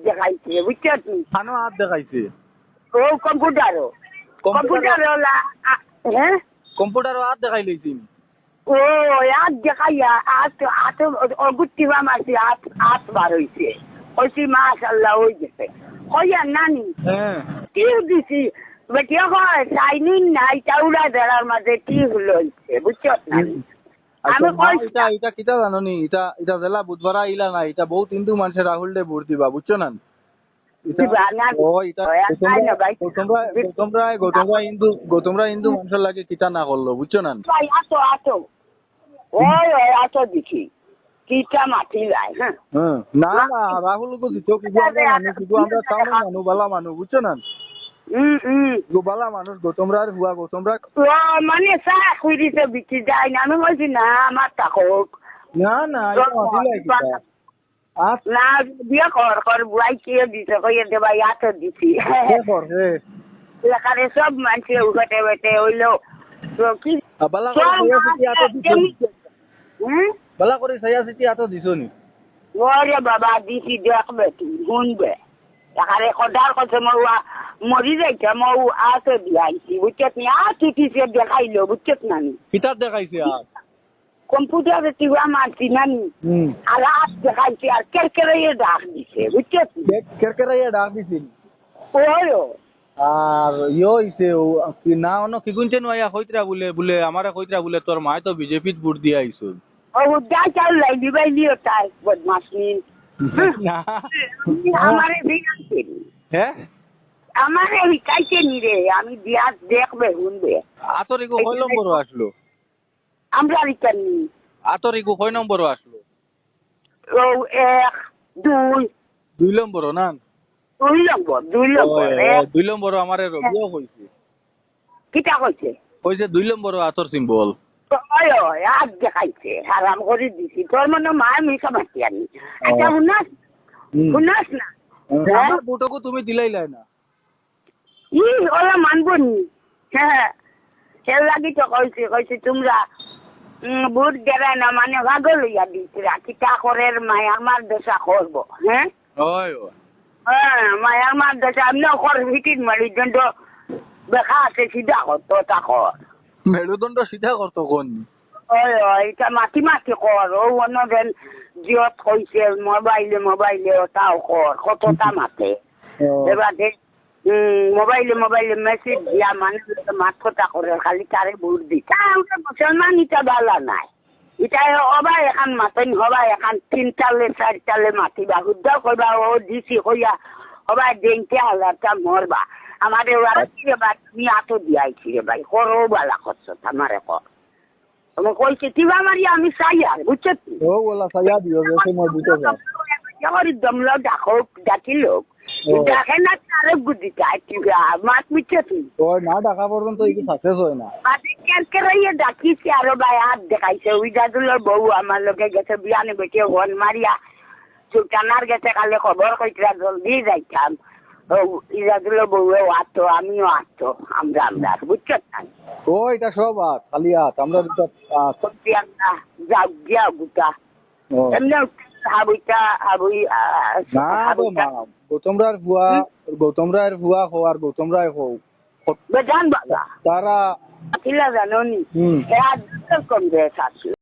দেখাইছে বুঝছো তুমি? খানো হাত দেখাইছে ও কম্পিউটারও হ্যাঁ কম্পিউটারও হাত দেখাই লইছি ও আজ দেখাইয়া আজ অগুত্তিবা মারছি আট বার হয়েছে হয়েছি মাশাল্লাহ হয়ে গেছে হইয়া নানি হ্যাঁ টিউ দিছি বেটিয়া হয় চাইনিন নাই চাউলা দেড়ার মাঝে টিউ লইছে বুঝছো নানি আমি এটা এটা কিটা জানো নি এটা এটা জেলা বুধবার আইলা না এটা বহুত হিন্দু মানুষের রাহুল ডে ভোট দিবা বুঝছো না গৌতমরা হিন্দু মানুষের লাগে কিটা না করলো বুঝছো না আতো আতো ওই ওই আতো দেখি কিটা মাটি যায় হ্যাঁ না না রাহুল কো দিত কিন্তু আমরা টাউনের মানুষ বালা মানুষ বুঝছো না বালা মানুষ গৌতমরার হুয়া গৌতমরা মানে চা খুই দিতে বিক্রি যায় না আমি বলছি না আমার থাকুক না না না বিয়ে কর বুয়াই কে দিছে কইয়ে দেবা ইয়াতে দিছি এখানে সব মানুষ উঠে বেটে হইলো কি বালা করে সাইয়া সিটি আতো দিছো নি ওরে বাবা দিছি দেখবে তুই শুনবে এখানে কদার কথা মরি যাইছে মৌ আতো দিয়াইছি বুঝছত নি আর চিঠিছে দেখাইলো বুঝছত না নি কিতাব দেখাইছে আর কম্পিউটারে টিবা মারছি নানি আর হাত দেখাইছে আর কেরকেরাইয়ে ডাক দিছে বুঝছত কেরকেরাইয়ে ডাক দিছিল ওই আর হইছে না অন্য কি গুনছে নয়া কইতরা বলে আমারে কইতরা বলে তোর মা তো বিজেপি ভোট দিয়া আইছো ও যা চাল লাই দিবাই লিও তাই বদমাস নিন না আমারে বিনাছে হ্যাঁ আমারে হিকাইছে নি রে আমি বিয়াস দেখবে শুনবে আতরিকো কয় নম্বর আসলো আমরা রিটার্নি আতরিকো কয় নম্বর আসলো ও 1 2 নম্বর না 2 নম্বর আমারে রবিও কইছে কিটা কইছে কইছে 2 নম্বর আতর সিম্বল ওই ওই আজ দেখাইছে হারাম করে দিছি তোর মনে মা মিশা মাতি আনি আচ্ছা শুনাস না আমার বুটকো তুমি দিলাইলাই না ওরা মানবো নি হ্যাঁ সে লাগি তো কইছে তোমরা ভোট দেবে না মানে ভাগল লইয়া দিচ্ছে কিটা করে মায়ার মার দশা করবো হ্যাঁ মায়ার মার দশা এমনি কর ভিটির মারি দণ্ড দেখা আছে সিধা করতো তা কর মেরুদণ্ড সিধা করতো কোন ওই এটা মাটি কর ও অন্যদের জিয়ত কইছে মোবাইলে ওটাও কর কতটা মাতে এবার মোবাইলে মেসেজ দিয়া মানুষ মাত কথা করে খালি তারে ভোট দিতে মুসলমান এটা বালা নাই এটা অবাই এখন মাতেন হবাই এখন 3 তালে 4 তালে মাতিবা শুদ্ধ কইবা ও দিছি কইয়া হবাই 20,000টা মরবা আমাদের ওরা রে বা তুমি আতো দিয়াইছি রে ভাই করো বালা করছো আমারে কর তুমি কইছি তিবা মারি আমি সাইয়া বুঝছো ও বলা সাইয়া দিও যে মই বুঝতে যা আমার দমলা ডাকি লোক দেখে না তারে বুদ্ধি চাই তিবা মাত বুঝছো ও না ডাকা পর্যন্ত এই সাকসেস হয় না আজকে কেরকেরাইয়ে ডাকিছি আরো ভাই হাত দেখাইছে উইদাদুলের বউ আমার লোকে গেছে বিয়ানে বেটে ঘন মারিয়া সুলতানার গেছে কালে খবর কইরা জলদি যাইতাম ইরাদুলের বউও আতো আমিও আতো আমরা বুঝছো ও এটা সব খালি আমরা যাও গিয়া গুটা এমনি গৌতমরার ভুয়া হো আর গৌতমরাই হো বেজান বাবা তারা জানো নি কম দেশ আসলো